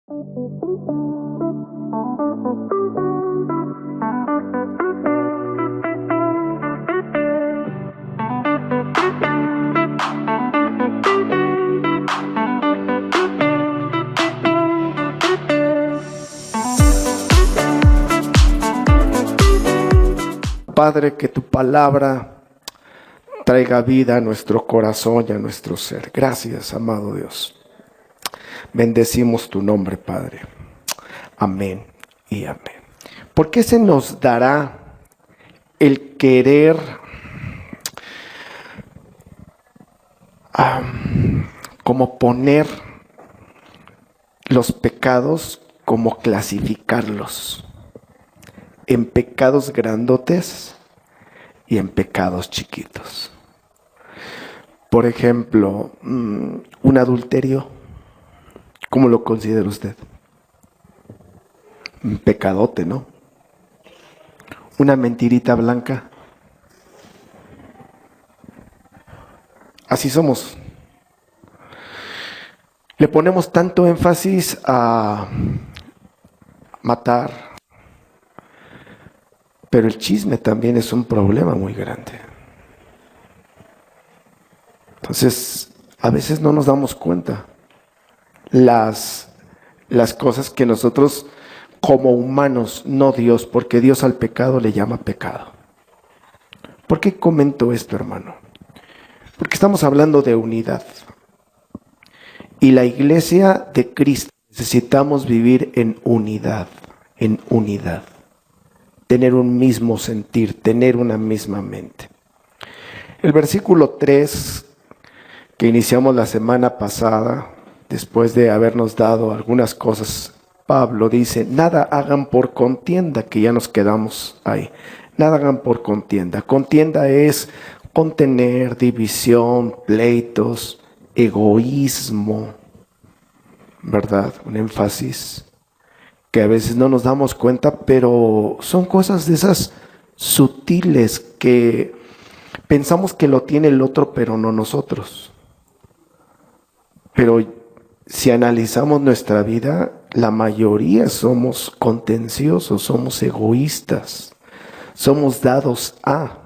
Padre, que tu palabra traiga vida a nuestro corazón y a nuestro ser. Gracias, amado Dios. Bendecimos tu nombre, Padre. Amén y amén. ¿Por qué se nos dará el querer como poner los pecados, como clasificarlos en pecados grandotes y en pecados chiquitos? Por ejemplo, un adulterio, ¿cómo lo considera usted? Un pecadote, ¿no? Una mentirita blanca. Así somos. Le ponemos tanto énfasis a matar, pero el chisme también es un problema muy grande. Entonces, a veces no nos damos cuenta las cosas que nosotros como humanos, no Dios, porque Dios al pecado le llama pecado. ¿Por qué comento esto, hermano? Porque estamos hablando de unidad. Y la iglesia de Cristo necesitamos vivir en unidad, en unidad. Tener un mismo sentir, tener una misma mente. El versículo 3 que iniciamos la semana pasada, después de habernos dado algunas cosas, Pablo dice, nada hagan por contienda, que ya nos quedamos ahí. Nada hagan por contienda. Contienda es contener, división, pleitos, egoísmo, ¿verdad? Un énfasis que a veces no nos damos cuenta, pero son cosas de esas sutiles que pensamos que lo tiene el otro, pero no nosotros. Pero si analizamos nuestra vida, la mayoría somos contenciosos, somos egoístas, somos dados a.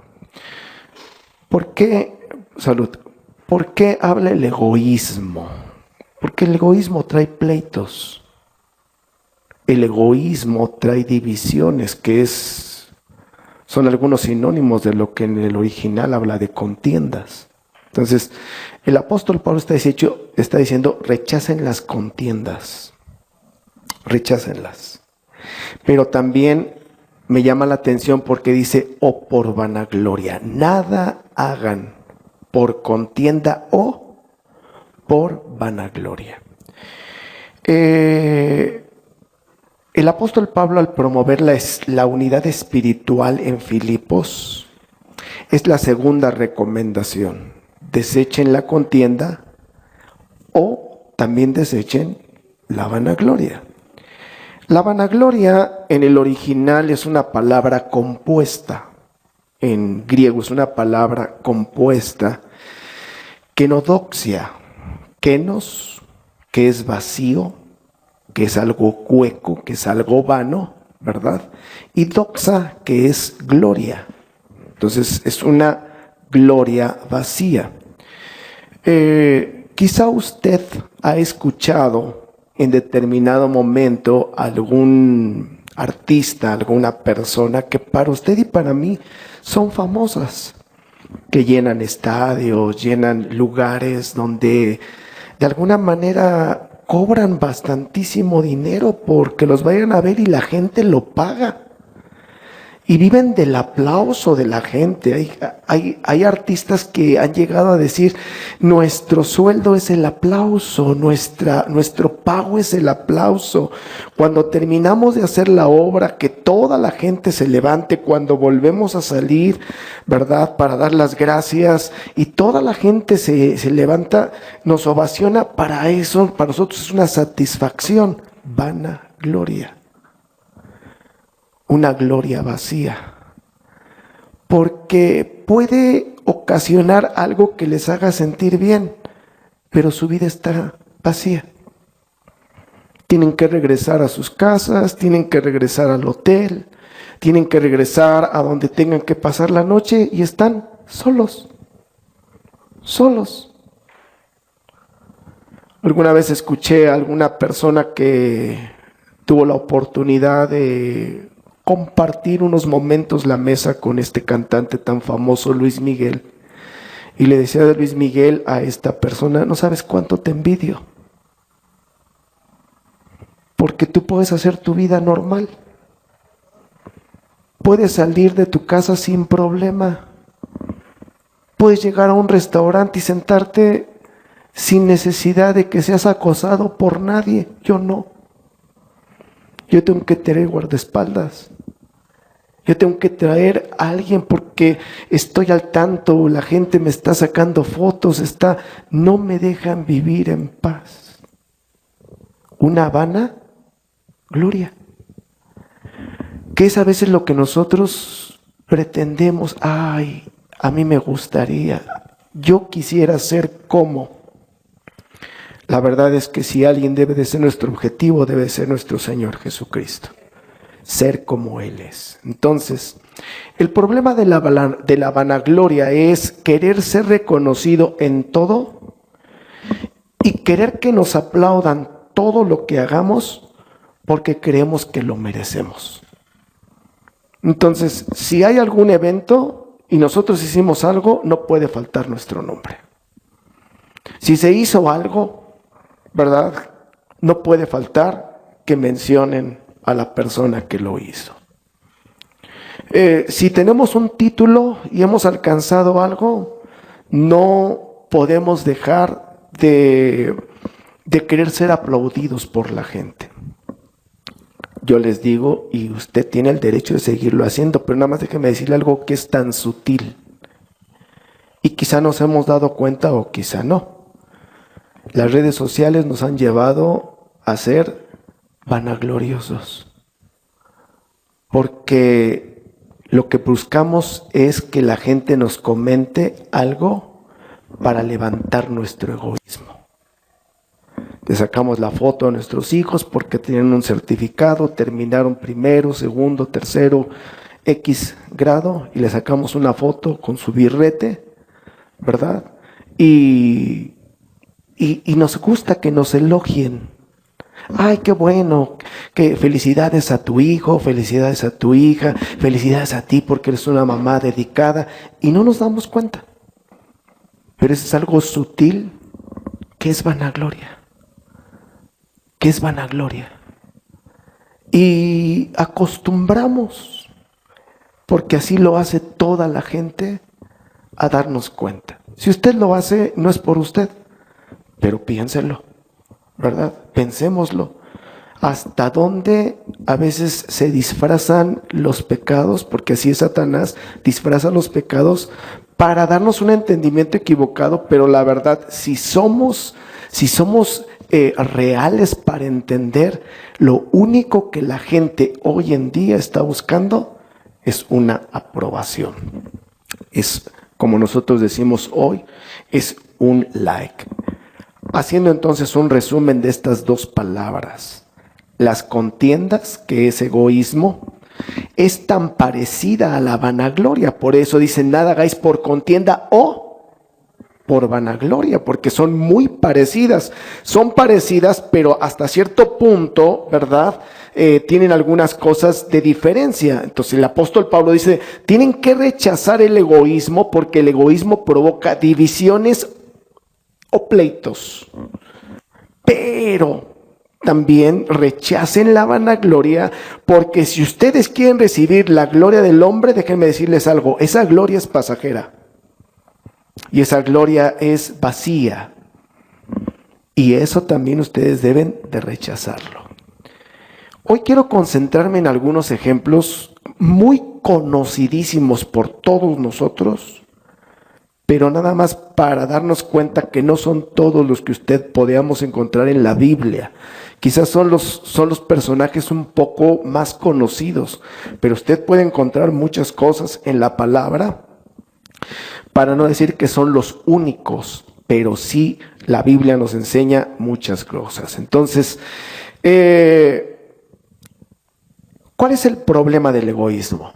¿Por qué, salud? ¿Por qué habla el egoísmo? Porque el egoísmo trae pleitos. El egoísmo trae divisiones, que son algunos sinónimos de lo que en el original habla de contiendas. Entonces, el apóstol Pablo está diciendo, rechacen las contiendas, rechácenlas. Pero también me llama la atención porque dice, o por vanagloria, nada hagan por contienda o por vanagloria. El apóstol Pablo, al promover la unidad espiritual en Filipos, es la segunda recomendación. Desechen la contienda o también desechen la vanagloria. La vanagloria en el original es una palabra compuesta. En griego es una palabra compuesta. Kenodoxia. Kenos, que es vacío, que es algo hueco, que es algo vano, ¿verdad? Y doxa, que es gloria. Entonces es una gloria vacía. Quizá usted ha escuchado en determinado momento algún artista, alguna persona que para usted y para mí son famosas, que llenan estadios, llenan lugares donde de alguna manera cobran bastantísimo dinero porque los vayan a ver y la gente lo paga. Y viven del aplauso de la gente. Hay artistas que han llegado a decir, nuestro sueldo es el aplauso, nuestro pago es el aplauso. Cuando terminamos de hacer la obra, que toda la gente se levante, cuando volvemos a salir, ¿verdad? Para dar las gracias y toda la gente se levanta, nos ovaciona, para eso, para nosotros es una satisfacción, vanagloria. Una gloria vacía, porque puede ocasionar algo que les haga sentir bien, pero su vida está vacía. Tienen que regresar a sus casas, tienen que regresar al hotel, tienen que regresar a donde tengan que pasar la noche y están solos, solos. Alguna vez escuché a alguna persona que tuvo la oportunidad de compartir unos momentos la mesa con este cantante tan famoso, Luis Miguel. Y le decía de Luis Miguel a esta persona: no sabes cuánto te envidio, porque tú puedes hacer tu vida normal. Puedes salir de tu casa sin problema. Puedes llegar a un restaurante y sentarte sin necesidad de que seas acosado por nadie. Yo no. Yo tengo que tener guardaespaldas. Yo tengo que traer a alguien porque estoy al tanto, la gente me está sacando fotos, no me dejan vivir en paz. Una vana gloria, que es a veces lo que nosotros pretendemos. Ay, a mí me gustaría, yo quisiera ser como. La verdad es que si alguien debe de ser nuestro objetivo, debe de ser nuestro Señor Jesucristo. Ser como Él es. Entonces, el problema de la vanagloria es querer ser reconocido en todo y querer que nos aplaudan todo lo que hagamos porque creemos que lo merecemos. Entonces, si hay algún evento y nosotros hicimos algo, no puede faltar nuestro nombre. Si se hizo algo, ¿verdad? No puede faltar que mencionen a la persona que lo hizo. Si tenemos un título y hemos alcanzado algo, no podemos dejar de querer ser aplaudidos por la gente. Yo les digo, y usted tiene el derecho de seguirlo haciendo, pero nada más déjeme decirle algo que es tan sutil. Y quizá nos hemos dado cuenta o quizá no. Las redes sociales nos han llevado a ser vanagloriosos. Porque lo que buscamos es que la gente nos comente algo para levantar nuestro egoísmo. Le sacamos la foto a nuestros hijos porque tienen un certificado, terminaron primero, segundo, tercero, X grado, y le sacamos una foto con su birrete, ¿verdad? Y nos gusta que nos elogien. Ay, qué bueno, que felicidades a tu hijo, felicidades a tu hija, felicidades a ti porque eres una mamá dedicada, y no nos damos cuenta. Pero eso es algo sutil que es vanagloria. Que es vanagloria. Y acostumbramos, porque así lo hace toda la gente, a darnos cuenta. Si usted lo hace, no es por usted, pero piénselo, ¿verdad? Pensémoslo. ¿Hasta dónde a veces se disfrazan los pecados? Porque así es Satanás, disfraza los pecados para darnos un entendimiento equivocado, pero la verdad, si somos reales para entender, lo único que la gente hoy en día está buscando es una aprobación. Es, como nosotros decimos hoy, es un like. Haciendo entonces un resumen de estas dos palabras, las contiendas, que es egoísmo, es tan parecida a la vanagloria. Por eso dicen, nada hagáis por contienda o por vanagloria, porque son muy parecidas. Son parecidas, pero hasta cierto punto, ¿verdad? Tienen algunas cosas de diferencia. Entonces el apóstol Pablo dice, tienen que rechazar el egoísmo porque el egoísmo provoca divisiones o pleitos. Pero también rechacen la vanagloria, porque si ustedes quieren recibir la gloria del hombre, déjenme decirles algo, esa gloria es pasajera. Y esa gloria es vacía. Y eso también ustedes deben de rechazarlo. Hoy quiero concentrarme en algunos ejemplos muy conocidísimos por todos nosotros, pero nada más para darnos cuenta que no son todos los que usted podamos encontrar en la Biblia. Quizás son los personajes un poco más conocidos, pero usted puede encontrar muchas cosas en la palabra, para no decir que son los únicos, pero sí la Biblia nos enseña muchas cosas. Entonces, ¿Cuál es el problema del egoísmo?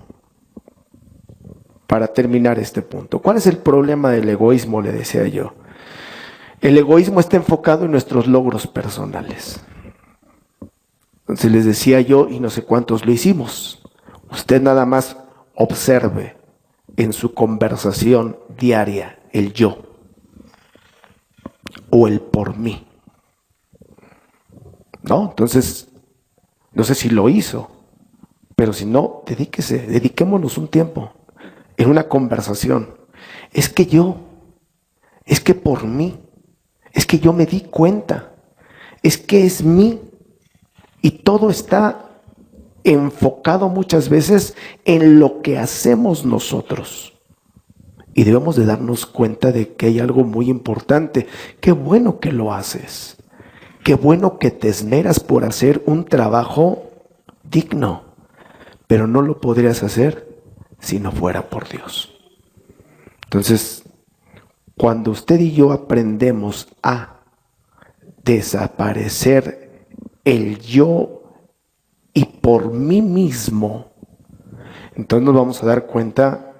Para terminar este punto, ¿cuál es el problema del egoísmo? Le decía yo. El egoísmo está enfocado en nuestros logros personales. Entonces les decía yo, y no sé cuántos lo hicimos, usted nada más observe en su conversación diaria el yo o el por mí. ¿No? Entonces, no sé si lo hizo, pero si no, dediquémonos un tiempo en una conversación. Es que yo, es que por mí, es que yo me di cuenta, es que es mí. Y todo está enfocado muchas veces en lo que hacemos nosotros. Y debemos de darnos cuenta de que hay algo muy importante. Qué bueno que lo haces. Qué bueno que te esmeras por hacer un trabajo digno. Pero no lo podrías hacer si no fuera por Dios. Entonces, cuando usted y yo aprendemos a desaparecer el yo y por mí mismo, entonces nos vamos a dar cuenta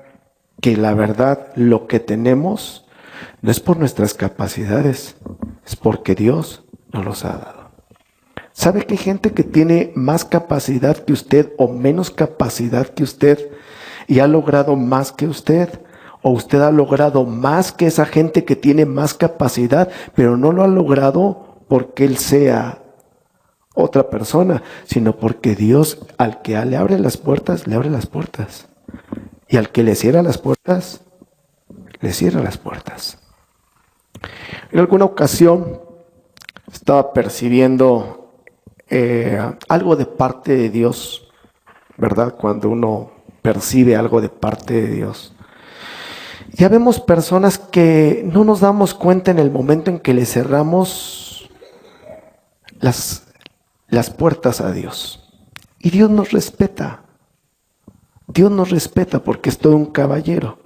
que la verdad lo que tenemos no es por nuestras capacidades, es porque Dios nos los ha dado. ¿Sabe que hay gente que tiene más capacidad que usted o menos capacidad que usted y ha logrado más que usted? ¿O usted ha logrado más que esa gente que tiene más capacidad, pero no lo ha logrado porque él sea otra persona, sino porque Dios al que le abre las puertas, le abre las puertas. Y al que le cierra las puertas, le cierra las puertas. En alguna ocasión estaba percibiendo algo de parte de Dios, ¿verdad? Cuando uno percibe algo de parte de Dios. Ya vemos personas que no nos damos cuenta en el momento en que le cerramos las puertas a Dios. Y Dios nos respeta. Dios nos respeta porque es todo un caballero.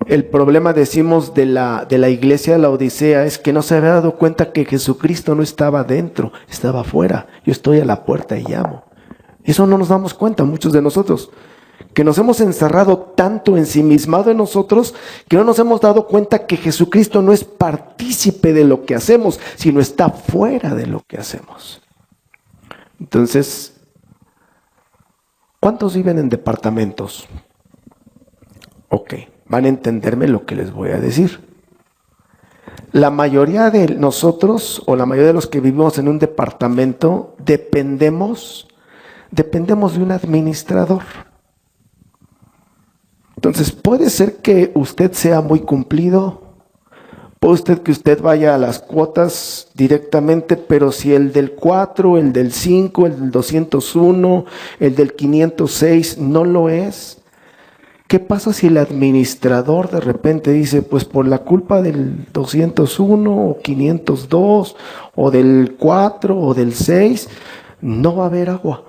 El problema, decimos, de la iglesia de la Odisea es que no se había dado cuenta que Jesucristo no estaba dentro, estaba afuera. Yo estoy a la puerta y llamo. Eso no nos damos cuenta, muchos de nosotros, que nos hemos encerrado tanto, ensimismado en nosotros, que no nos hemos dado cuenta que Jesucristo no es partícipe de lo que hacemos, sino está fuera de lo que hacemos. Entonces, ¿cuántos viven en departamentos? Ok, van a entenderme lo que les voy a decir. La mayoría de nosotros, o la mayoría de los que vivimos en un departamento, dependemos de un administrador. Entonces, puede ser que usted sea muy cumplido, puede ser que usted vaya a las cuotas directamente, pero si el del 4, el del 5, el del 201, el del 506 no lo es, ¿qué pasa si el administrador de repente dice, pues por la culpa del 201 o 502 o del 4 o del 6, no va a haber agua,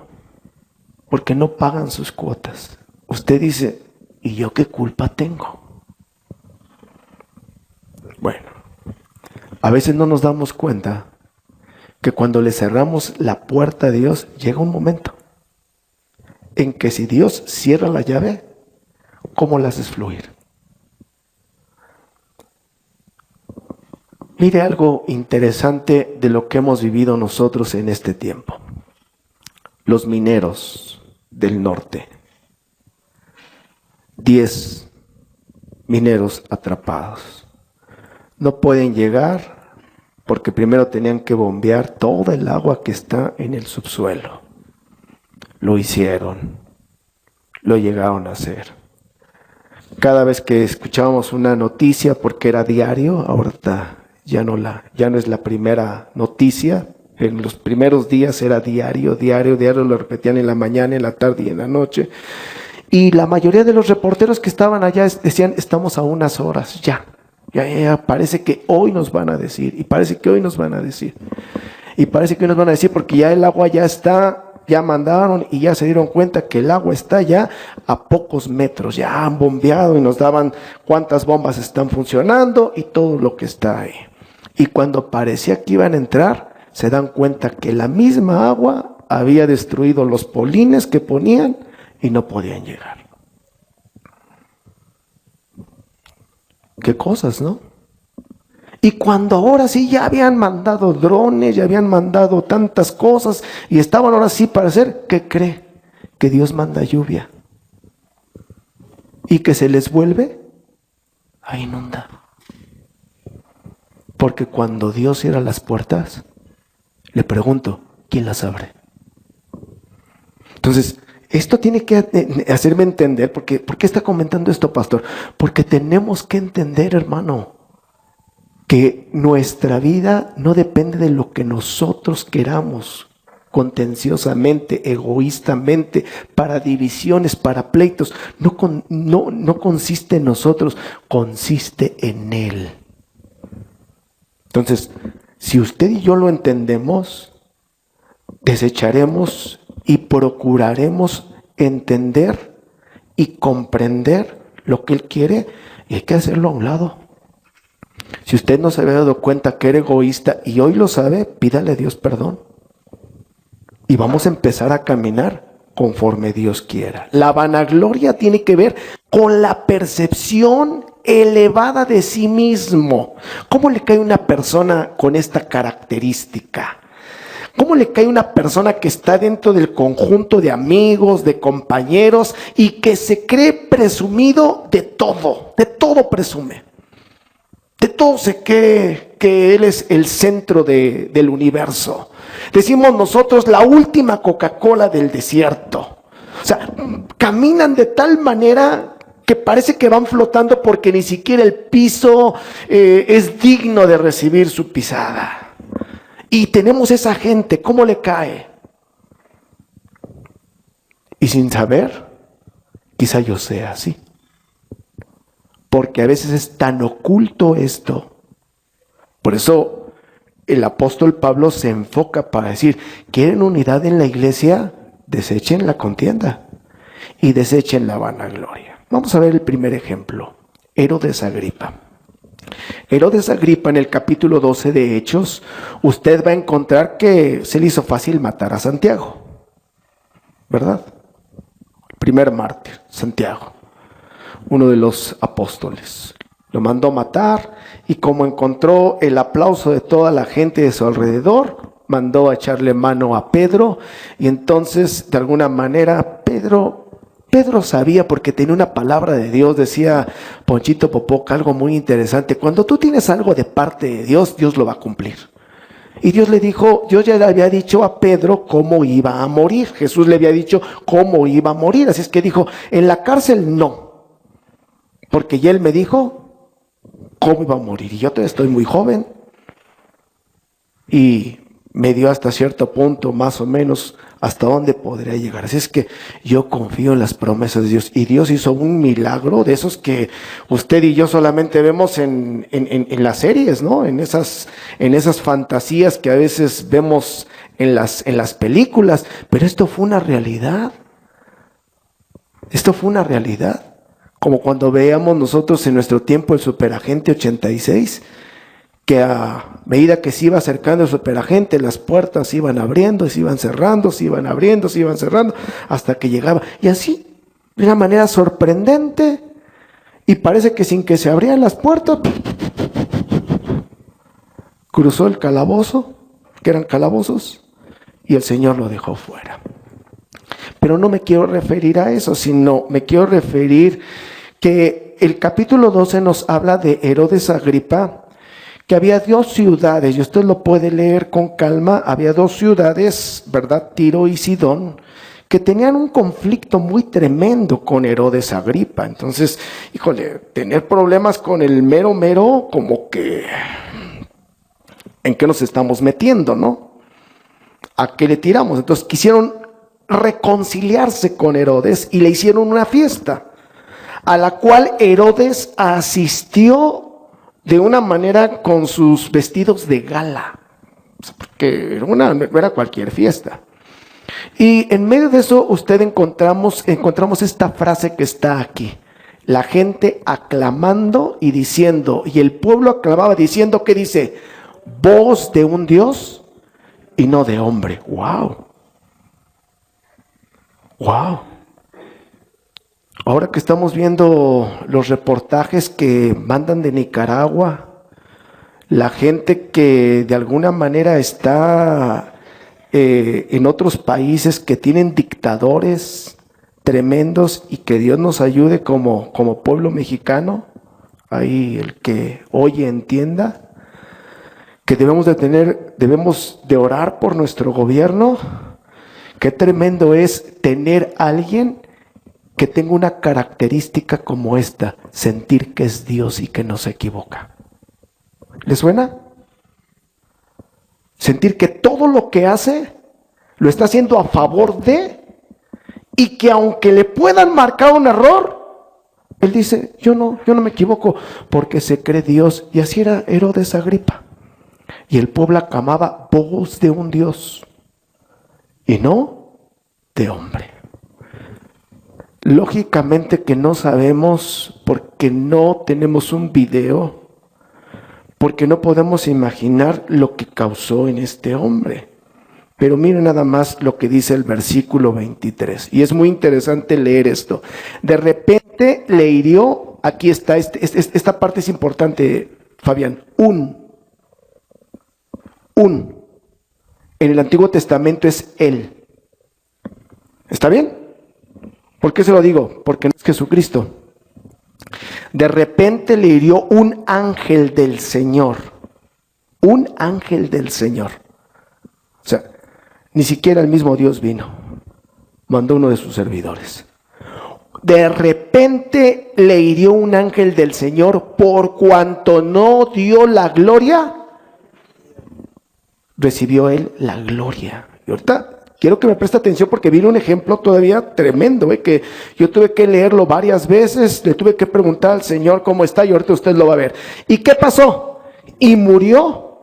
porque no pagan sus cuotas? Usted dice, ¿y yo qué culpa tengo? Bueno, a veces no nos damos cuenta que cuando le cerramos la puerta a Dios, llega un momento en que si Dios cierra la llave, ¿cómo la haces fluir? Mire algo interesante de lo que hemos vivido nosotros en este tiempo. Los mineros del norte. 10 mineros atrapados. No pueden llegar porque primero tenían que bombear toda el agua que está en el subsuelo. Lo hicieron. Lo llegaron a hacer. Cada vez que escuchábamos una noticia, porque era diario, ahorita ya no es la primera noticia. En los primeros días era diario, lo repetían en la mañana, en la tarde y en la noche. Y la mayoría de los reporteros que estaban allá decían, estamos a unas horas, ya, parece que hoy nos van a decir, y parece que hoy nos van a decir, y parece que hoy nos van a decir porque ya el agua ya está, ya mandaron y ya se dieron cuenta que el agua está ya a pocos metros, ya han bombeado y nos daban cuántas bombas están funcionando y todo lo que está ahí. Y cuando parecía que iban a entrar, se dan cuenta que la misma agua había destruido los polines que ponían y no podían llegar. Qué cosas, ¿no? Y cuando ahora sí ya habían mandado drones, ya habían mandado tantas cosas y estaban ahora sí para hacer, ¿qué cree? Que Dios manda lluvia y que se les vuelve a inundar. Porque cuando Dios cierra las puertas, le pregunto, ¿quién las abre? Entonces, esto tiene que hacerme entender, ¿por qué está comentando esto, pastor? Porque tenemos que entender, hermano, que nuestra vida no depende de lo que nosotros queramos, contenciosamente, egoístamente, para divisiones, para pleitos. No consiste en nosotros, consiste en Él. Entonces, si usted y yo lo entendemos, desecharemos y procuraremos entender y comprender lo que Él quiere, y hay que hacerlo a un lado. Si usted no se había dado cuenta que era egoísta y hoy lo sabe, pídale a Dios perdón. Y vamos a empezar a caminar conforme Dios quiera. La vanagloria tiene que ver con la percepción elevada de sí mismo. ¿Cómo le cae una persona con esta característica? ¿Cómo le cae una persona que está dentro del conjunto de amigos, de compañeros y que se cree presumido de todo presume? De todo se cree que él es el centro del universo. Decimos nosotros la última Coca-Cola del desierto. O sea, caminan de tal manera que parece que van flotando porque ni siquiera el piso es digno de recibir su pisada. Y tenemos esa gente, ¿cómo le cae? Y sin saber, quizá yo sea así. Porque a veces es tan oculto esto. Por eso el apóstol Pablo se enfoca para decir, ¿quieren unidad en la iglesia? Desechen la contienda y desechen la vanagloria. Vamos a ver el primer ejemplo, Herodes Agripa. Herodes Agripa, en el capítulo 12 de Hechos, usted va a encontrar que se le hizo fácil matar a Santiago, ¿verdad? El primer mártir, Santiago, uno de los apóstoles. Lo mandó matar y como encontró el aplauso de toda la gente de su alrededor, mandó a echarle mano a Pedro y entonces de alguna manera Pedro sabía, porque tenía una palabra de Dios. Decía Ponchito Popoca algo muy interesante: cuando tú tienes algo de parte de Dios, Dios lo va a cumplir. Y Dios le dijo, Dios ya le había dicho a Pedro cómo iba a morir. Jesús le había dicho cómo iba a morir. Así es que dijo, en la cárcel no, porque ya Él me dijo cómo iba a morir. Y yo todavía estoy muy joven. Y me dio hasta cierto punto, más o menos, hasta dónde podría llegar. Así es que yo confío en las promesas de Dios. Y Dios hizo un milagro de esos que usted y yo solamente vemos en las series, ¿no? En esas fantasías que a veces vemos en las películas. Pero esto fue una realidad. Esto fue una realidad. Como cuando veíamos nosotros en nuestro tiempo el Superagente 86, que a medida que se iba acercando el superagente, las puertas se iban abriendo, se iban cerrando, se iban abriendo, se iban cerrando, hasta que llegaba. Y así, de una manera sorprendente, y parece que sin que se abrieran las puertas, cruzó el calabozo, que eran calabozos, y el Señor lo dejó fuera. Pero no me quiero referir a eso, sino me quiero referir que el capítulo 12 nos habla de Herodes Agripa, que había dos ciudades, y usted lo puede leer con calma. Había dos ciudades, ¿verdad? Tiro y Sidón, que tenían un conflicto muy tremendo con Herodes Agripa. Entonces, híjole, tener problemas con el mero, como que, ¿en qué nos estamos metiendo, no? ¿A qué le tiramos? Entonces quisieron reconciliarse con Herodes y le hicieron una fiesta, a la cual Herodes asistió de una manera con sus vestidos de gala, porque no era cualquier fiesta. Y en medio de eso encontramos esta frase que está aquí: la gente aclamando y diciendo, y el pueblo aclamaba diciendo, ¿qué dice? Voz de un Dios y no de hombre. ¡Wow! ¡Wow! Ahora que estamos viendo los reportajes que mandan de Nicaragua, la gente que de alguna manera está en otros países que tienen dictadores tremendos, y que Dios nos ayude como pueblo mexicano, ahí el que oye entienda, que debemos de orar por nuestro gobierno. Qué tremendo es tener a alguien que tenga una característica como esta, sentir que es Dios y que no se equivoca. ¿Le suena? Sentir que todo lo que hace lo está haciendo a favor de, y que aunque le puedan marcar un error, él dice, yo no me equivoco, porque se cree Dios. Y así era Herodes Agripa. Y el pueblo aclamaba voz de un Dios y no de hombre. Lógicamente que no sabemos, porque no tenemos un video, porque no podemos imaginar lo que causó en este hombre. Pero miren nada más lo que dice el versículo 23. Y es muy interesante leer esto. De repente le hirió, aquí está, esta parte es importante, Fabián, en el Antiguo Testamento es él. ¿Está bien? ¿Por qué se lo digo? Porque no es Jesucristo. De repente le hirió un ángel del Señor. Un ángel del Señor. O sea, ni siquiera el mismo Dios vino. Mandó uno de sus servidores. De repente le hirió un ángel del Señor, por cuanto no dio la gloria, recibió él la gloria. Y ahorita quiero que me preste atención, porque viene un ejemplo todavía tremendo, que yo tuve que leerlo varias veces, le tuve que preguntar al Señor cómo está, y ahorita usted lo va a ver. ¿Y qué pasó? Y murió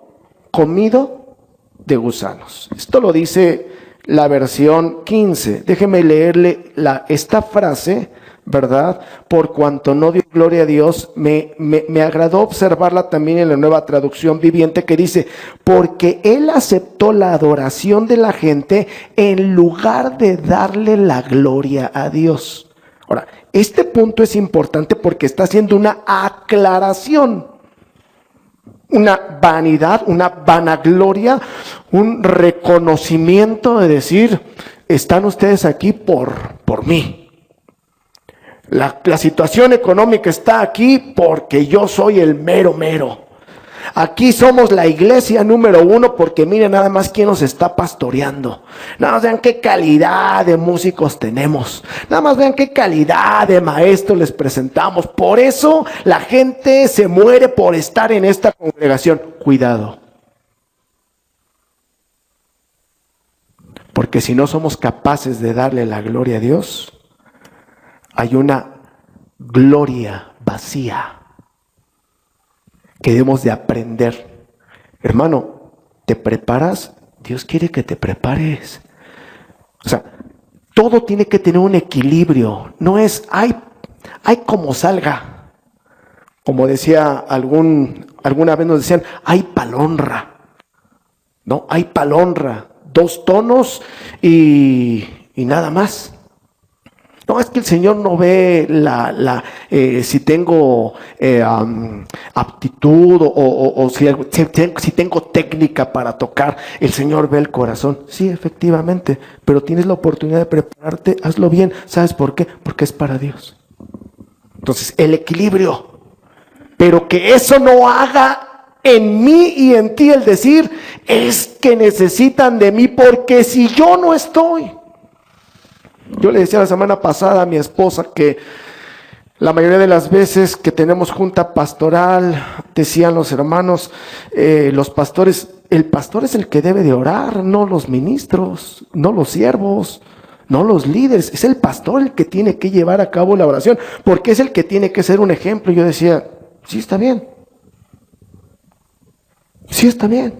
comido de gusanos. Esto lo dice la versión 15. Déjeme leerle esta frase, ¿verdad? Por cuanto no dio gloria a Dios, me agradó observarla también en la Nueva Traducción Viviente, que dice, porque él aceptó la adoración de la gente en lugar de darle la gloria a Dios. Ahora, este punto es importante porque está haciendo una aclaración, una vanidad, una vanagloria, un reconocimiento de decir, están ustedes aquí por mí. La situación económica está aquí porque yo soy el mero mero. Aquí somos la iglesia número 1 porque miren nada más quién nos está pastoreando. Nada más vean qué calidad de músicos tenemos. Nada más vean qué calidad de maestros les presentamos. Por eso la gente se muere por estar en esta congregación. Cuidado. Porque si no somos capaces de darle la gloria a Dios, hay una gloria vacía que debemos de aprender. Hermano, ¿te preparas? Dios quiere que te prepares. O sea, todo tiene que tener un equilibrio. No es, hay como salga. Como decía alguna vez nos decían, hay palonra. No, hay palonra. 2 tonos y nada más. No, es que el Señor no ve si tengo aptitud o si tengo técnica para tocar. El Señor ve el corazón. Sí, efectivamente, pero tienes la oportunidad de prepararte, hazlo bien. ¿Sabes por qué? Porque es para Dios. Entonces, el equilibrio. Pero que eso no haga en mí y en ti el decir, es que necesitan de mí, porque si yo no estoy. Yo le decía la semana pasada a mi esposa que la mayoría de las veces que tenemos junta pastoral, decían los hermanos, los pastores, el pastor es el que debe de orar, no los ministros, no los siervos, no los líderes. Es el pastor el que tiene que llevar a cabo la oración, porque es el que tiene que ser un ejemplo. Yo decía, sí está bien, sí está bien.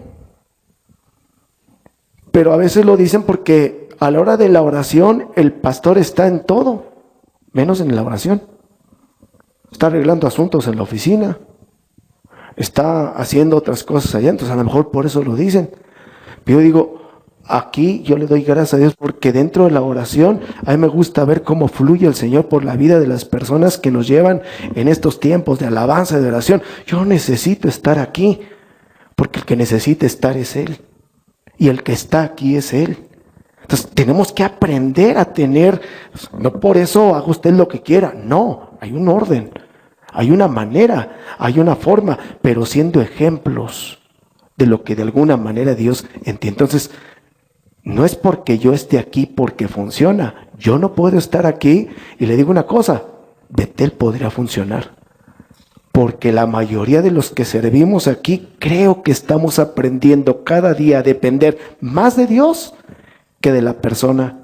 Pero a veces lo dicen porque a la hora de la oración, el pastor está en todo, menos en la oración. Está arreglando asuntos en la oficina, está haciendo otras cosas allá, entonces a lo mejor por eso lo dicen. Pero yo digo, aquí yo le doy gracias a Dios porque dentro de la oración a mí me gusta ver cómo fluye el Señor por la vida de las personas que nos llevan en estos tiempos de alabanza, de oración. Yo necesito estar aquí porque el que necesita estar es Él y el que está aquí es Él. Entonces tenemos que aprender a tener, no por eso haga usted lo que quiera, no, hay un orden, hay una manera, hay una forma, pero siendo ejemplos de lo que de alguna manera Dios entiende. Entonces, no es porque yo esté aquí porque funciona. Yo no puedo estar aquí y le digo una cosa, Betel podría funcionar. Porque la mayoría de los que servimos aquí creo que estamos aprendiendo cada día a depender más de Dios que de la persona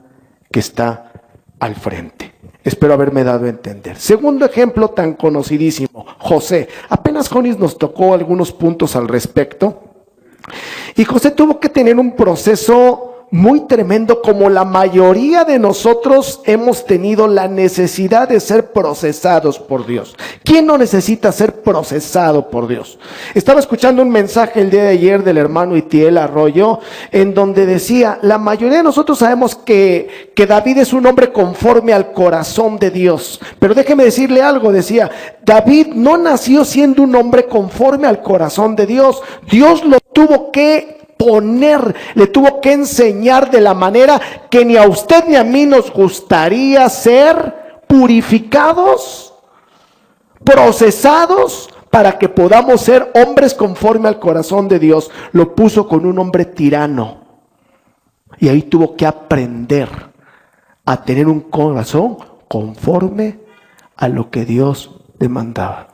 que está al frente. Espero haberme dado a entender. Segundo ejemplo tan conocidísimo, José. Apenas Jonis nos tocó algunos puntos al respecto. Y José tuvo que tener un proceso muy tremendo, como la mayoría de nosotros hemos tenido la necesidad de ser procesados por Dios. ¿Quién no necesita ser procesado por Dios? Estaba escuchando un mensaje el día de ayer del hermano Itiel Arroyo, en donde decía, la mayoría de nosotros sabemos que David es un hombre conforme al corazón de Dios. Pero déjeme decirle algo, decía, David no nació siendo un hombre conforme al corazón de Dios. Dios lo tuvo que le tuvo que enseñar de la manera que ni a usted ni a mí nos gustaría ser purificados, procesados, para que podamos ser hombres conforme al corazón de Dios. Lo puso con un hombre tirano. Y ahí tuvo que aprender a tener un corazón conforme a lo que Dios demandaba.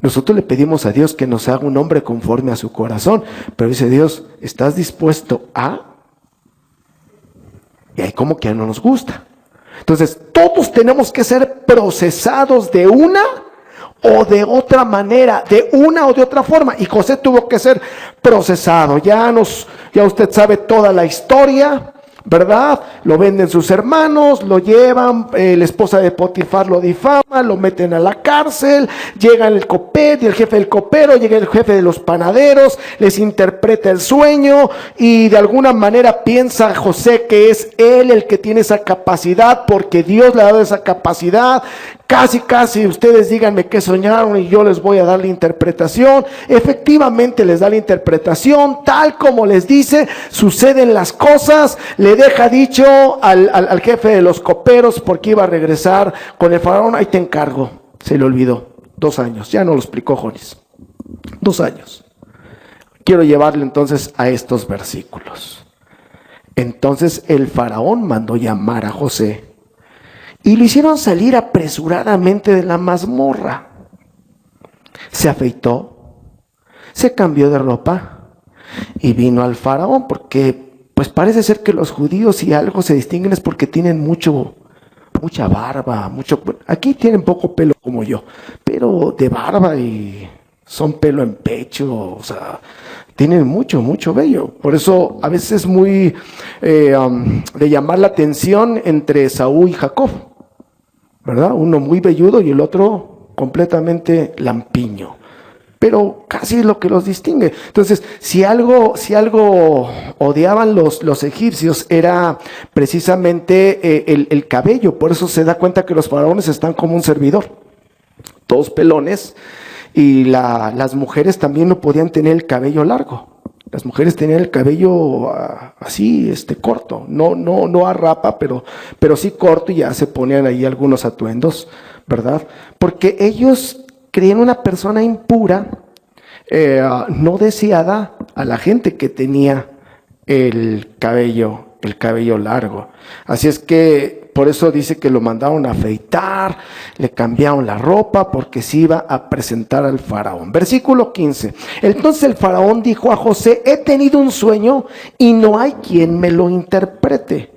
Nosotros le pedimos a Dios que nos haga un hombre conforme a su corazón, pero dice Dios, ¿estás dispuesto a? Y ahí como que no nos gusta. Entonces, todos tenemos que ser procesados de una o de otra manera, de una o de otra forma. Y José tuvo que ser procesado. Ya usted sabe toda la historia, ¿verdad? Lo venden sus hermanos, lo llevan, la esposa de Potifar lo difama, lo meten a la cárcel, llega el copet y el jefe del copero, llega el jefe de los panaderos, les interpreta el sueño y de alguna manera piensa José que es él el que tiene esa capacidad porque Dios le ha dado esa capacidad. Casi ustedes díganme qué soñaron y yo les voy a dar la interpretación. Efectivamente les da la interpretación, tal como les dice, suceden las cosas. Le deja dicho al jefe de los coperos porque iba a regresar con el faraón, ahí te encargo. Se le olvidó, 2 años, ya no lo explicó Jonis, 2 años. Quiero llevarle entonces a estos versículos. Entonces el faraón mandó llamar a José y lo hicieron salir apresuradamente de la mazmorra. Se afeitó, se cambió de ropa y vino al faraón, porque pues parece ser que los judíos, si algo se distinguen es porque tienen mucha barba, aquí tienen poco pelo como yo, pero de barba y son pelo en pecho, o sea, tienen mucho vello. Por eso a veces es muy de llamar la atención entre Esaú y Jacob, ¿verdad? Uno muy velludo y el otro completamente lampiño. Pero casi es lo que los distingue. Entonces, si algo odiaban los egipcios era precisamente el cabello. Por eso se da cuenta que los faraones están como un servidor, todos pelones, y las mujeres también no podían tener el cabello largo. Las mujeres tenían el cabello así, corto, no a rapa, pero sí corto, y ya se ponían ahí algunos atuendos, ¿verdad? Porque ellos creían una persona impura, no deseada a la gente que tenía el cabello largo. Así es que por eso dice que lo mandaron a afeitar, le cambiaron la ropa porque se iba a presentar al faraón. Versículo 15. Entonces el faraón dijo a José, he tenido un sueño y no hay quien me lo interprete,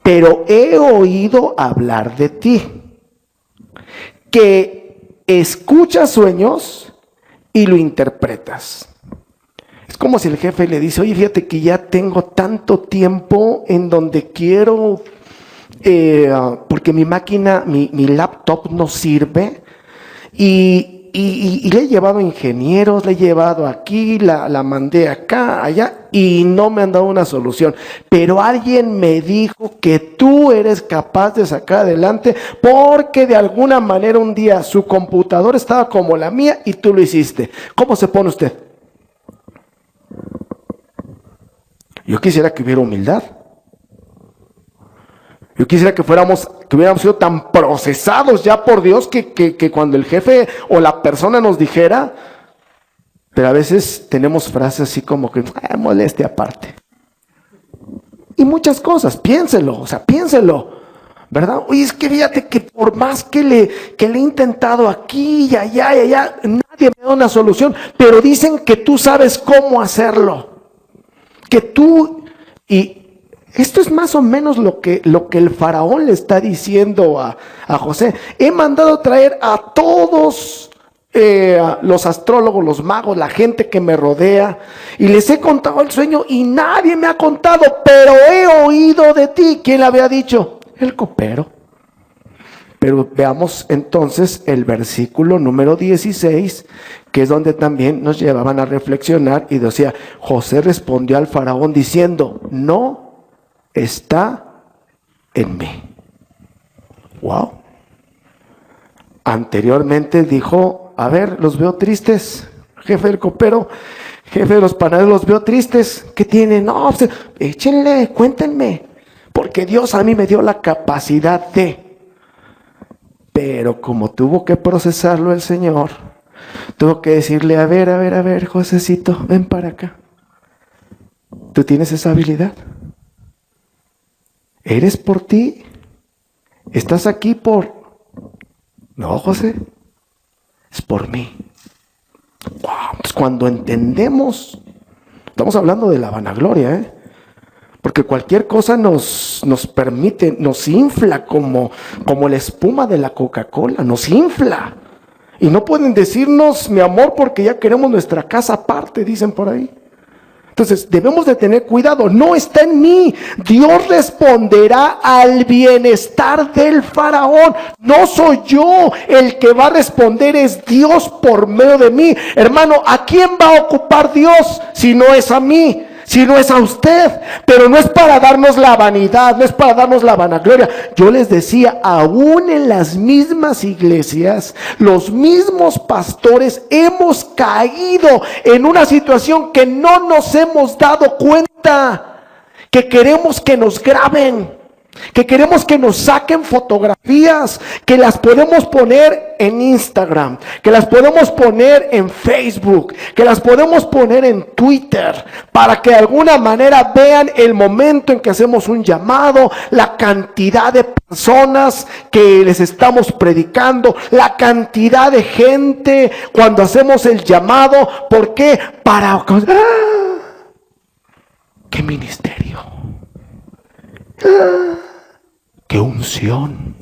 pero he oído hablar de ti, que escuchas sueños y lo interpretas. Es como si el jefe le dice, oye, fíjate que ya tengo tanto tiempo en donde quiero, porque mi máquina, mi laptop no sirve, y y le he llevado ingenieros, le he llevado aquí, la mandé acá, allá, y no me han dado una solución. Pero alguien me dijo que tú eres capaz de sacar adelante, porque de alguna manera un día su computadora estaba como la mía y tú lo hiciste. ¿Cómo se pone usted? Yo quisiera que hubiera humildad. Yo quisiera que hubiéramos sido tan procesados ya por Dios que cuando el jefe o la persona nos dijera, pero a veces tenemos frases así como que, molestia aparte. Y muchas cosas, piénselo, ¿verdad? Oye, es que fíjate que por más que le he intentado aquí y allá y allá, nadie me da una solución, pero dicen que tú sabes cómo hacerlo. Que tú, y esto es más o menos lo que el faraón le está diciendo a José. He mandado traer a todos los astrólogos, los magos, la gente que me rodea, y les he contado el sueño y nadie me ha contado, pero he oído de ti. ¿Quién le había dicho? El copero. Pero veamos entonces el versículo número 16, que es donde también nos llevaban a reflexionar, y decía, José respondió al faraón diciendo, no está en mí. Wow. Anteriormente dijo, a ver, los veo tristes, jefe del copero, jefe de los panaderos, los veo tristes. ¿Qué tienen? No, pues, échenle, cuéntenme, porque Dios a mí me dio la capacidad de. Pero como tuvo que procesarlo el Señor, tuvo que decirle, a ver, Josecito, ven para acá. ¿Tú tienes esa habilidad? ¿Eres por ti? ¿Estás aquí por...? No, José, es por mí. Wow. Entonces, cuando entendemos, estamos hablando de la vanagloria, porque cualquier cosa nos permite, nos infla como la espuma de la Coca-Cola, nos infla. Y no pueden decirnos, mi amor, porque ya queremos nuestra casa aparte, dicen por ahí. Entonces debemos de tener cuidado, no está en mí. Dios responderá al bienestar del faraón. No soy yo el que va a responder, es Dios por medio de mí. Hermano, ¿a quién va a ocupar Dios si no es a mí? Si no es a usted, pero no es para darnos la vanidad, no es para darnos la vanagloria. Yo les decía, aún en las mismas iglesias, los mismos pastores hemos caído en una situación que no nos hemos dado cuenta, que queremos que nos graben, que queremos que nos saquen fotografías, que las podemos poner en Instagram, que las podemos poner en Facebook, que las podemos poner en Twitter, para que de alguna manera vean el momento en que hacemos un llamado, la cantidad de personas que les estamos predicando, la cantidad de gente cuando hacemos el llamado. ¿Por qué? Para... ¡Qué ministerio! ¡Qué unción!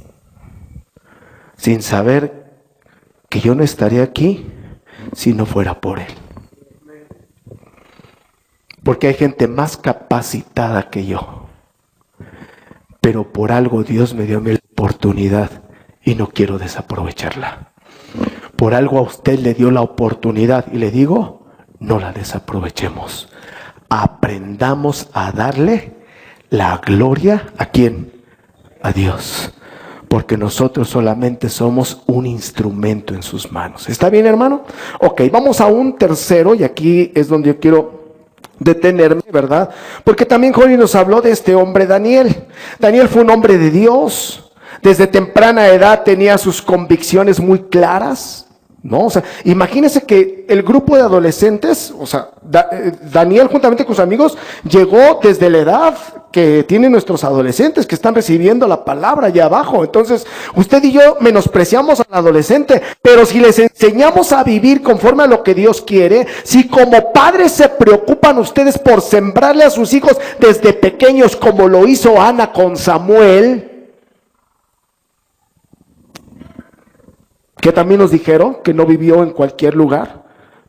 Sin saber que yo no estaría aquí si no fuera por Él. Porque hay gente más capacitada que yo. Pero por algo Dios me dio mi oportunidad y no quiero desaprovecharla. Por algo a usted le dio la oportunidad y le digo, no la desaprovechemos. Aprendamos a darle la gloria, ¿a quién? A Dios. Porque nosotros solamente somos un instrumento en sus manos. ¿Está bien, hermano? Ok, vamos a un tercero, y aquí es donde yo quiero detenerme, ¿verdad? Porque también Johnny nos habló de este hombre Daniel. Daniel fue un hombre de Dios. Desde temprana edad tenía sus convicciones muy claras, ¿no? O sea, imagínense que el grupo de adolescentes, o sea, Daniel juntamente con sus amigos llegó desde la edad que tienen nuestros adolescentes que están recibiendo la palabra allá abajo. Entonces, usted y yo menospreciamos al adolescente, pero si les enseñamos a vivir conforme a lo que Dios quiere, si como padres se preocupan ustedes por sembrarle a sus hijos desde pequeños, como lo hizo Ana con Samuel, que también nos dijeron que no vivió en cualquier lugar,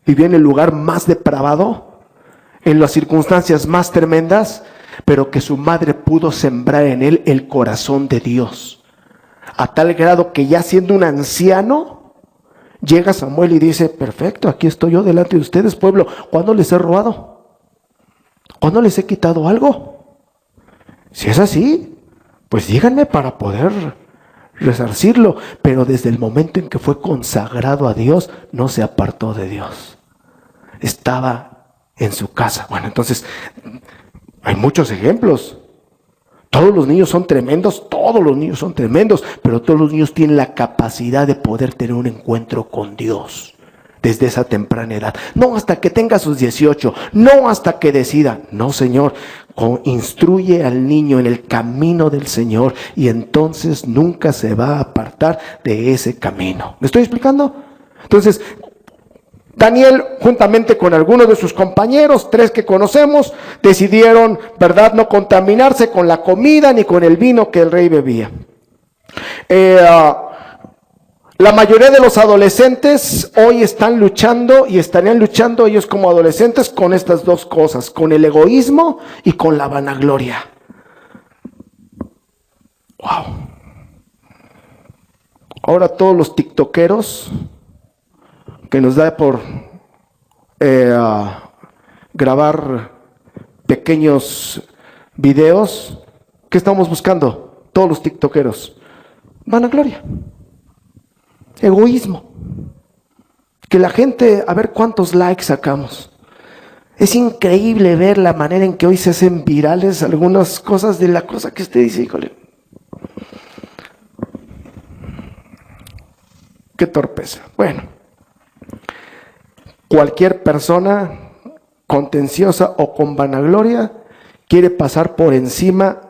vivió en el lugar más depravado, en las circunstancias más tremendas, pero que su madre pudo sembrar en él el corazón de Dios, a tal grado que ya siendo un anciano, Llega Samuel y dice, perfecto, aquí estoy yo delante de ustedes, pueblo. ¿Cuándo les he robado? ¿Cuándo les he quitado algo? Si es así, pues díganme para poder resarcirlo. Pero desde el momento en que fue consagrado a Dios, no se apartó de Dios. Estaba en su casa. Bueno, entonces, hay muchos ejemplos. Todos los niños son tremendos, pero todos los niños tienen la capacidad de poder tener un encuentro con Dios desde esa temprana edad. No hasta que tenga sus 18, no hasta que decida. No, Señor, instruye al niño en el camino del Señor y entonces nunca se va a apartar de ese camino. ¿Me estoy explicando? Entonces, Daniel, juntamente con algunos de sus compañeros, 3 que conocemos, decidieron, ¿verdad?, no contaminarse con la comida ni con el vino que el rey bebía. La mayoría de los adolescentes hoy están luchando y estarían luchando ellos como adolescentes con estas dos cosas, con el egoísmo y con la vanagloria. Wow. Ahora todos los tiktokeros que nos da por grabar pequeños videos, ¿qué estamos buscando? Todos los tiktokeros. Vanagloria. Egoísmo. Que la gente, a ver cuántos likes sacamos. Es increíble ver la manera en que hoy se hacen virales algunas cosas de la cosa que usted dice, híjole. Qué torpeza. Bueno. Cualquier persona contenciosa o con vanagloria quiere pasar por encima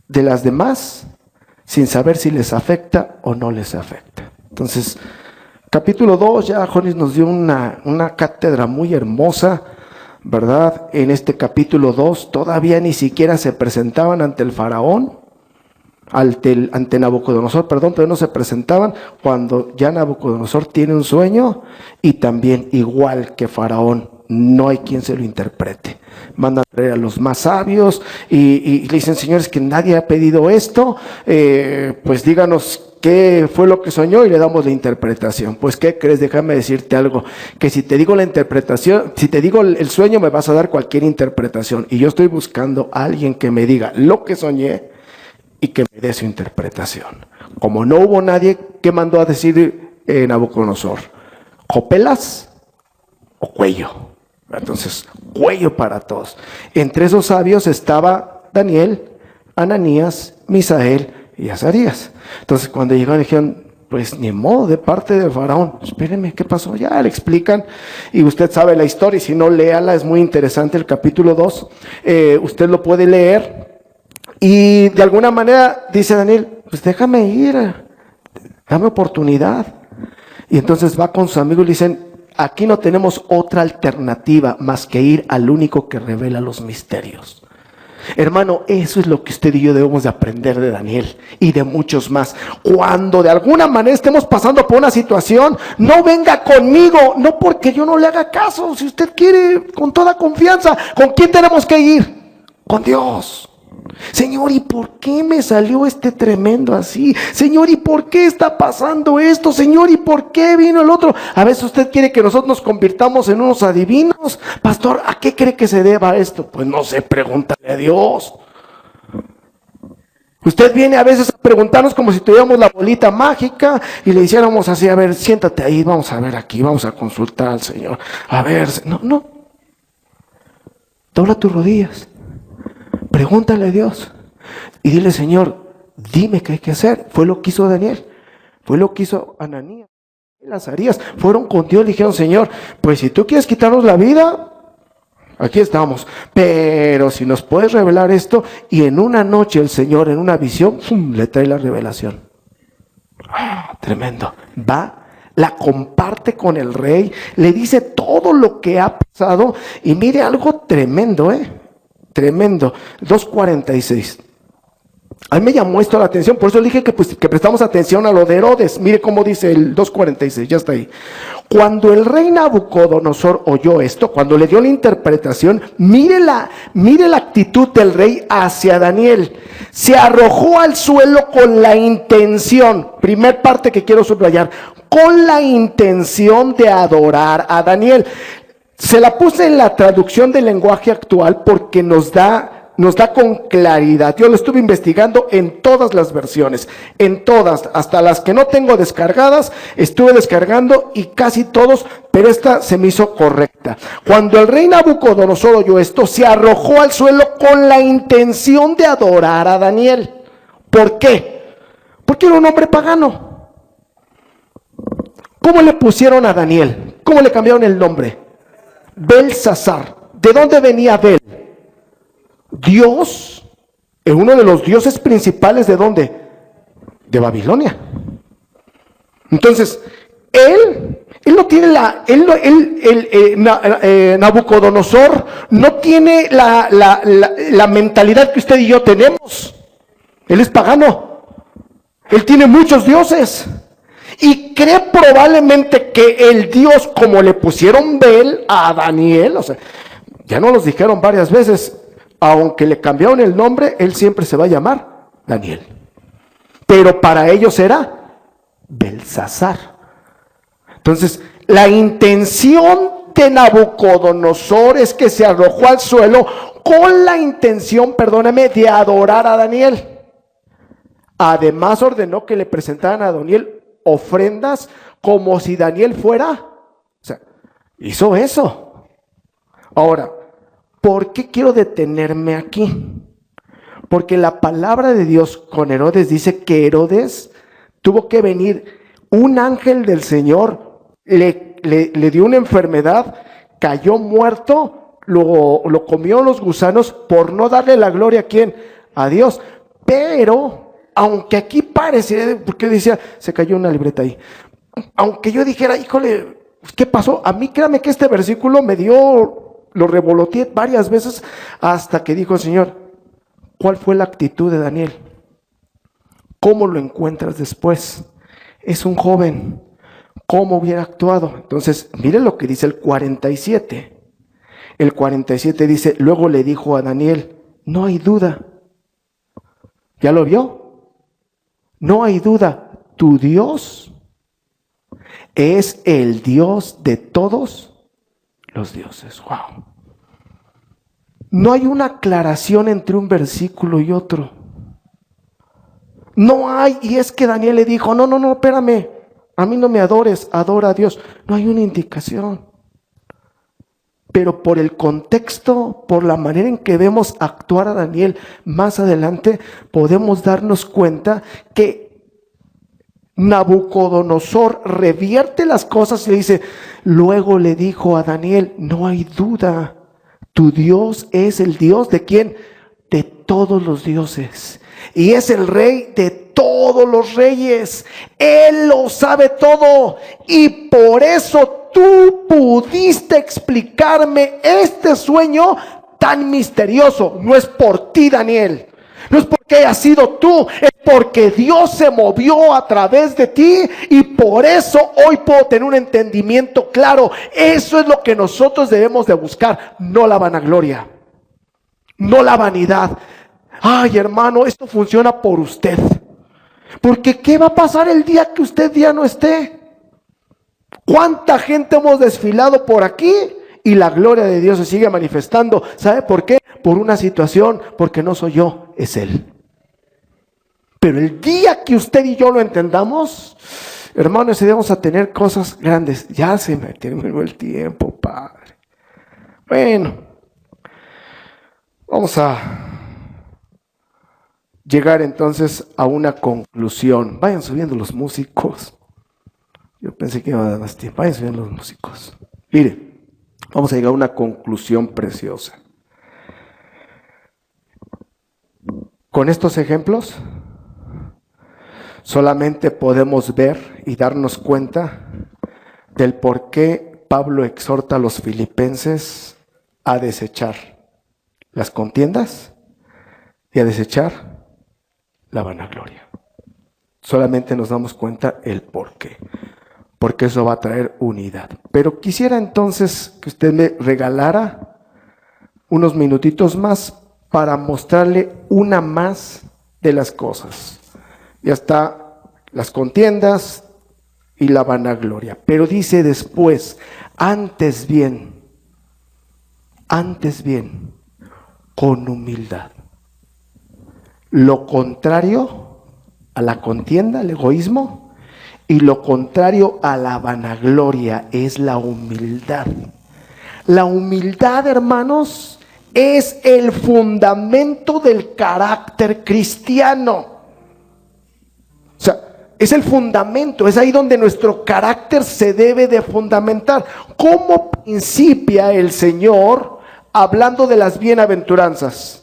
de las demás sin saber si les afecta o no les afecta. Entonces, capítulo 2, ya Jonis nos dio una cátedra muy hermosa, ¿verdad? En este capítulo 2 todavía ni siquiera se presentaban ante el faraón, ante Nabucodonosor, pero no se presentaban cuando ya Nabucodonosor tiene un sueño y también igual que Faraón, no hay quien se lo interprete. Mandan a traer a los más sabios y le dicen, señores, que nadie ha pedido esto, pues díganos qué fue lo que soñó y le damos la interpretación. Pues, ¿qué crees? Déjame decirte algo, que si te digo la interpretación, si te digo el sueño, me vas a dar cualquier interpretación. Y yo estoy buscando a alguien que me diga lo que soñé y que me dé su interpretación. Como no hubo nadie, ¿qué mandó a decir Nabucodonosor? ¿Copelas o cuello? Entonces, cuello para todos. Entre esos sabios estaba Daniel, Ananías, Misael y Azarías. Entonces, cuando llegaron, dijeron, pues ni modo, de parte del faraón. Espérenme, ¿qué pasó? Ya le explican, y usted sabe la historia, y si no, léala, es muy interesante el capítulo 2. Usted lo puede leer. Y de alguna manera dice Daniel, pues déjame ir, dame oportunidad. Y entonces va con sus amigos y le dicen, aquí no tenemos otra alternativa más que ir al único que revela los misterios. Hermano, eso es lo que usted y yo debemos de aprender de Daniel y de muchos más. Cuando de alguna manera estemos pasando por una situación, no venga conmigo, no porque yo no le haga caso. Si usted quiere, con toda confianza, ¿con quién tenemos que ir? Con Dios. Señor, ¿y por qué me salió este tremendo así? Señor, ¿y por qué está pasando esto? Señor, ¿y por qué vino el otro? A veces usted quiere que nosotros nos convirtamos en unos adivinos. Pastor, ¿a qué cree que se deba esto? Pues no sé, pregúntale a Dios. Usted viene a veces a preguntarnos como si tuviéramos la bolita mágica y le hiciéramos así, a ver, siéntate ahí, vamos a ver aquí, vamos a consultar al Señor. A ver, no. Dobla tus rodillas. Pregúntale a Dios y dile, Señor, dime qué hay que hacer. Fue lo que hizo Daniel, fue lo que hizo Ananías, Azarías. Fueron con Dios y dijeron, Señor, pues si tú quieres quitarnos la vida, aquí estamos. Pero si nos puedes revelar esto, y en una noche el Señor, en una visión, ¡pum!, le trae la revelación. Tremendo. Va, la comparte con el rey, le dice todo lo que ha pasado y mire algo tremendo, tremendo. 2:46. A mí me llamó esto la atención, por eso le dije que prestamos atención a lo de Herodes. Mire cómo dice el 2:46, ya está ahí. Cuando el rey Nabucodonosor oyó esto, cuando le dio la interpretación, mire la actitud del rey hacia Daniel. Se arrojó al suelo con la intención, primer parte que quiero subrayar, con la intención de adorar a Daniel. Se la puse en la traducción del lenguaje actual porque nos da con claridad. Yo lo estuve investigando en todas las versiones, en todas, hasta las que no tengo descargadas, estuve descargando y casi todos, pero esta se me hizo correcta. Cuando el rey Nabucodonosor oyó esto, se arrojó al suelo con la intención de adorar a Daniel. ¿Por qué? Porque era un hombre pagano. ¿Cómo le pusieron a Daniel? ¿Cómo le cambiaron el nombre? Belsasar. ¿De dónde venía Bel? Dios, es uno de los dioses principales. ¿De dónde? De Babilonia. Entonces, él no tiene Nabucodonosor no tiene la mentalidad que usted y yo tenemos. Él es pagano. Él tiene muchos dioses. Y cree probablemente que el Dios, como le pusieron Bel a Daniel, o sea, ya nos los dijeron varias veces, aunque le cambiaron el nombre, él siempre se va a llamar Daniel. Pero para ellos era Belsasar. Entonces, la intención de Nabucodonosor es que se arrojó al suelo con la intención, perdóname, de adorar a Daniel. Además ordenó que le presentaran a Daniel ofrendas como si Daniel fuera, o sea, hizo eso. Ahora, ¿por qué quiero detenerme aquí? Porque la palabra de Dios con Herodes dice que Herodes tuvo que venir, un ángel del Señor le dio una enfermedad, cayó muerto, lo comió los gusanos por no darle la gloria a ¿quién? A Dios. Pero aunque aquí pareciera, porque decía, se cayó una libreta ahí, aunque yo dijera, híjole, ¿qué pasó? A mí créame que este versículo me dio, lo revoloteé varias veces hasta que dijo el Señor, ¿cuál fue la actitud de Daniel? ¿Cómo lo encuentras después? Es un joven, ¿cómo hubiera actuado? Entonces, mire lo que dice el 47. El 47 dice, luego le dijo a Daniel, no hay duda. ¿Ya lo vio? No hay duda, tu Dios es el Dios de todos los dioses. Wow. No hay una aclaración entre un versículo y otro. No hay, y es que Daniel le dijo, no, espérame, a mí no me adores, adora a Dios. No hay una indicación. Pero por el contexto, por la manera en que vemos actuar a Daniel más adelante, podemos darnos cuenta que Nabucodonosor revierte las cosas y le dice, luego le dijo a Daniel, no hay duda, tu Dios es el Dios ¿de quién? De todos los dioses. Y es el rey de todos los reyes. Él lo sabe todo. Y por eso tú pudiste explicarme este sueño tan misterioso. No es por ti, Daniel. No es porque hayas sido tú. Es porque Dios se movió a través de ti. Y por eso hoy puedo tener un entendimiento claro. Eso es lo que nosotros debemos de buscar. No la vanagloria. No la vanidad. Ay, hermano, esto funciona por usted. Porque ¿qué va a pasar el día que usted ya no esté? ¿Cuánta gente hemos desfilado por aquí? Y la gloria de Dios se sigue manifestando. ¿Sabe por qué? Por una situación, porque no soy yo, es Él. Pero el día que usted y yo lo entendamos, hermanos, vamos a tener cosas grandes. Ya se me terminó el tiempo, Padre. Bueno, vamos a llegar entonces a una conclusión. Vayan subiendo los músicos. Yo pensé que iba a dar más tiempo. Vayan subiendo los músicos. Mire, vamos a llegar a una conclusión preciosa. Con estos ejemplos, solamente podemos ver y darnos cuenta del por qué Pablo exhorta a los filipenses a desechar las contiendas y a desechar la vanagloria. Solamente nos damos cuenta el por qué. Porque eso va a traer unidad. Pero quisiera entonces que usted me regalara unos minutitos más para mostrarle una más de las cosas. Ya está las contiendas y la vanagloria. Pero dice después, antes bien, con humildad. Lo contrario a la contienda, el egoísmo, y lo contrario a la vanagloria es la humildad. La humildad, hermanos, es el fundamento del carácter cristiano. O sea, es el fundamento, es ahí donde nuestro carácter se debe de fundamentar. ¿Cómo principia el Señor hablando de las bienaventuranzas?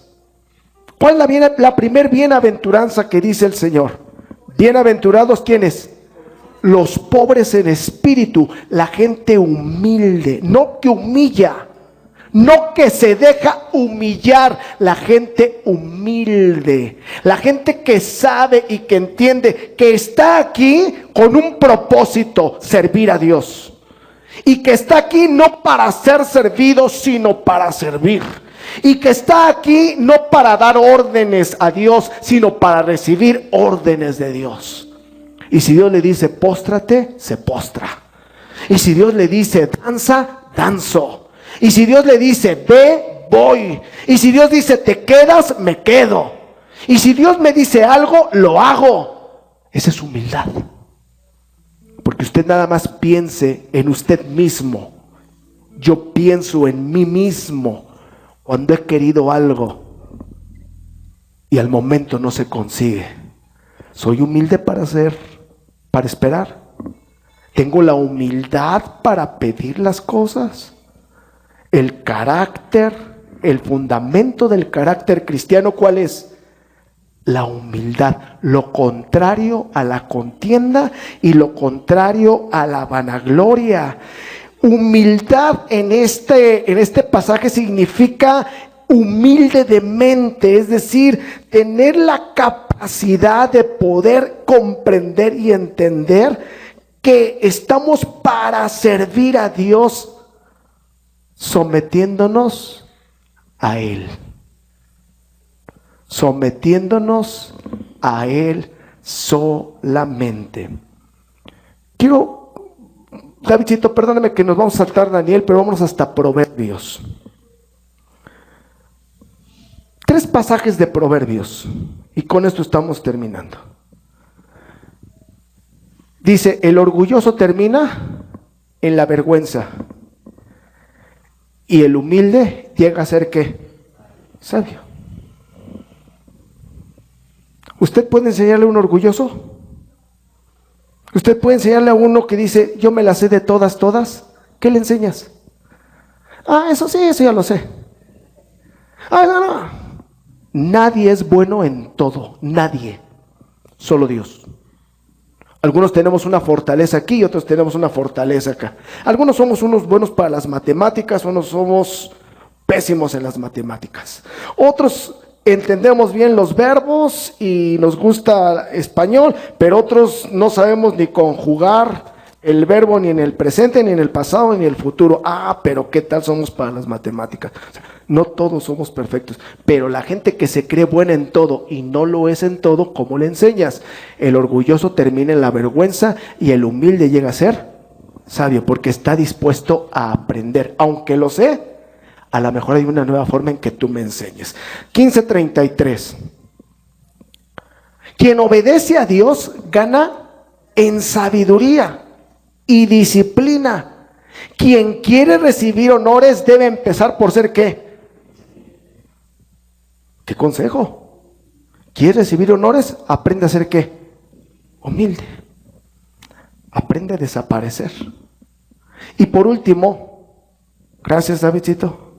¿Cuál es la primer bienaventuranza que dice el Señor? Bienaventurados, ¿quiénes? Los pobres en espíritu, la gente humilde, no que humilla, no que se deja humillar, la gente humilde, la gente que sabe y que entiende que está aquí con un propósito, servir a Dios, y que está aquí no para ser servido, sino para servir, y que está aquí no para dar órdenes a Dios, sino para recibir órdenes de Dios. Y si Dios le dice póstrate, se postra. Y si Dios le dice danza, danzo. Y si Dios le dice ve, voy. Y si Dios dice te quedas, me quedo. Y si Dios me dice algo, lo hago. Esa es humildad. Porque usted nada más piense en usted mismo. Yo pienso en mí mismo cuando he querido algo y al momento no se consigue. Soy humilde para esperar. Tengo la humildad para pedir las cosas. El carácter, el fundamento del carácter cristiano, ¿cuál es? La humildad. Lo contrario a la contienda y lo contrario a la vanagloria. Humildad en este pasaje significa humilde de mente, es decir, tener la capacidad de poder comprender y entender que estamos para servir a Dios sometiéndonos a Él. Sometiéndonos a Él solamente. Davidcito, perdóname que nos vamos a saltar Daniel, pero vámonos hasta Proverbios. 3 pasajes de Proverbios y con esto estamos terminando. Dice, el orgulloso termina en la vergüenza y el humilde llega a ser ¿qué? Sabio. ¿Usted puede enseñarle a un orgulloso? ¿Usted puede enseñarle a uno que dice, yo me la sé de todas? ¿Qué le enseñas? Eso sí, eso ya lo sé. No. Nadie es bueno en todo, nadie, solo Dios. Algunos tenemos una fortaleza aquí y otros tenemos una fortaleza acá. Algunos somos unos buenos para las matemáticas, unos somos pésimos en las matemáticas. Otros entendemos bien los verbos y nos gusta español, pero otros no sabemos ni conjugar el verbo ni en el presente, ni en el pasado, ni en el futuro. Pero ¿qué tal somos para las matemáticas? O sea, no todos somos perfectos, pero la gente que se cree buena en todo y no lo es en todo, ¿cómo le enseñas? El orgulloso termina en la vergüenza y el humilde llega a ser sabio porque está dispuesto a aprender. Aunque lo sé, a lo mejor hay una nueva forma en que tú me enseñes. 15:33. Quien obedece a Dios gana en sabiduría y disciplina. Quien quiere recibir honores debe empezar por ser ¿qué? ¿Qué consejo? ¿Quieres recibir honores? Aprende a ser ¿qué? Humilde. Aprende a desaparecer. Y por último, gracias Davidcito,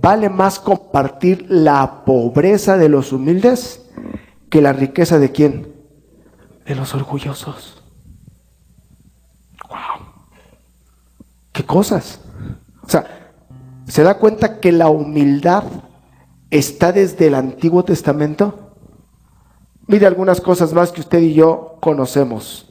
vale más compartir la pobreza de los humildes que la riqueza de ¿quién? De los orgullosos. ¡Wow! ¿Qué cosas? O sea, ¿se da cuenta que la humildad está desde el Antiguo Testamento? Mire algunas cosas más que usted y yo conocemos.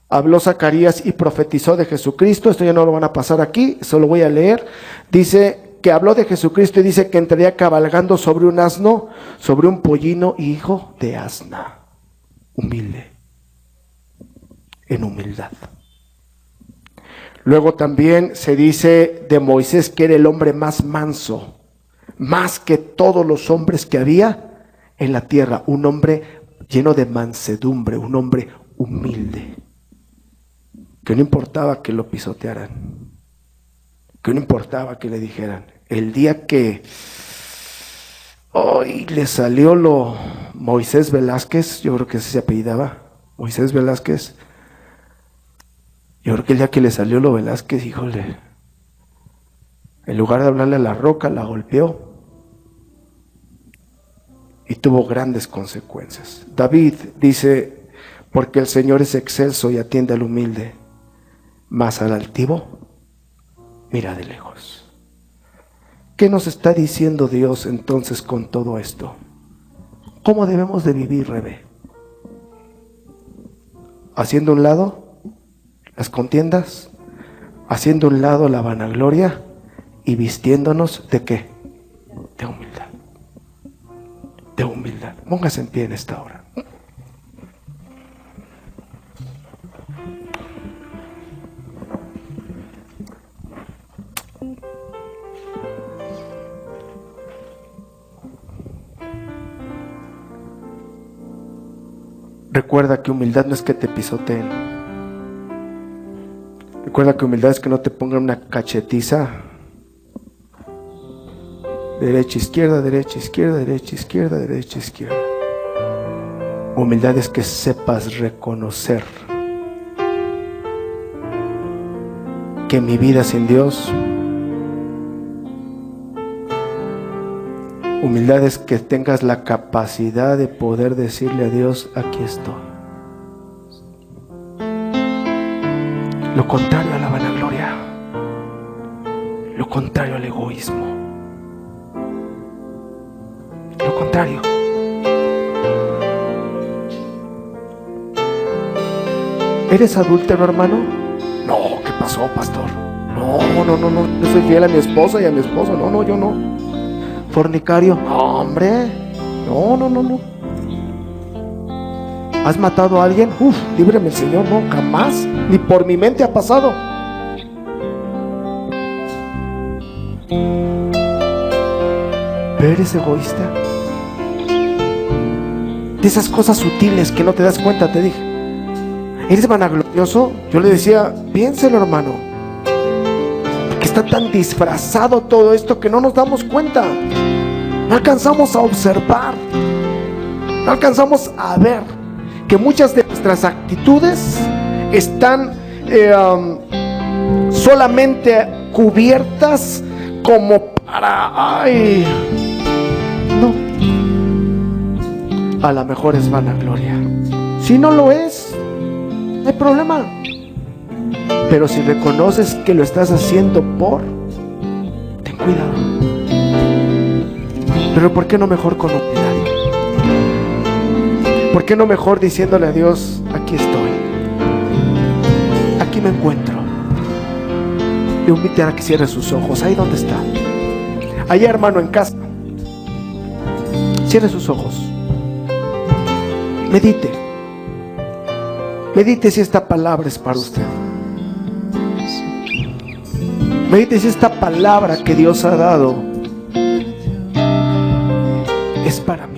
Habló Zacarías y profetizó de Jesucristo. Esto ya no lo van a pasar aquí, eso lo voy a leer. Dice que habló de Jesucristo y dice que entraría cabalgando sobre un asno, sobre un pollino, hijo de asna. Humilde, en humildad. Luego también se dice de Moisés que era el hombre más manso, más que todos los hombres que había en la tierra, un hombre lleno de mansedumbre, un hombre humilde, que no importaba que lo pisotearan, que no importaba que le dijeran. El día que hoy le salió lo Moisés Velázquez, yo creo que ese se apellidaba, Moisés Velázquez, yo creo que el día que le salió lo Velázquez, híjole, en lugar de hablarle a la roca, la golpeó y tuvo grandes consecuencias. David dice, porque el Señor es excelso y atiende al humilde, mas al altivo mira de lejos. ¿Qué nos está diciendo Dios entonces con todo esto? ¿Cómo debemos de vivir, Rebe? Haciendo un lado las contiendas, haciendo un lado la vanagloria y vistiéndonos ¿de qué? De humildad. De humildad. Póngase en pie en esta hora. Recuerda que humildad no es que te pisoteen. Recuerda que humildad es que no te pongan una cachetiza. Derecha, izquierda, derecha, izquierda, derecha, izquierda, derecha, izquierda. Humildad es que sepas reconocer que mi vida sin Dios. Humildad es que tengas la capacidad de poder decirle a Dios, aquí estoy. Lo contrario a la vanagloria, lo contrario al egoísmo, lo contrario. ¿Eres adúltero, hermano? No, ¿qué pasó, pastor? No, yo soy fiel a mi esposa y a mi esposo. No, yo no. ¿Fornicario? No, hombre. No. ¿Has matado a alguien? Líbreme el Señor, no, jamás, ni por mi mente ha pasado. Pero eres egoísta. De esas cosas sutiles que no te das cuenta, te dije. ¿Eres vanaglorioso? Yo le decía, piénselo, hermano. Porque está tan disfrazado todo esto que no nos damos cuenta. No alcanzamos a observar. No alcanzamos a ver que muchas de nuestras actitudes están solamente cubiertas como para, no, a lo mejor es vanagloria. Si no lo es, no hay problema. Pero si reconoces que lo estás haciendo ten cuidado. Pero ¿por qué no mejor con humildad? ¿Por qué no mejor diciéndole a Dios, aquí estoy, aquí me encuentro? Le invito a que cierre sus ojos, ahí donde está. Allá, hermano, en casa. Cierre sus ojos. Medite. Medite si esta palabra es para usted. Medite si esta palabra que Dios ha dado es para mí.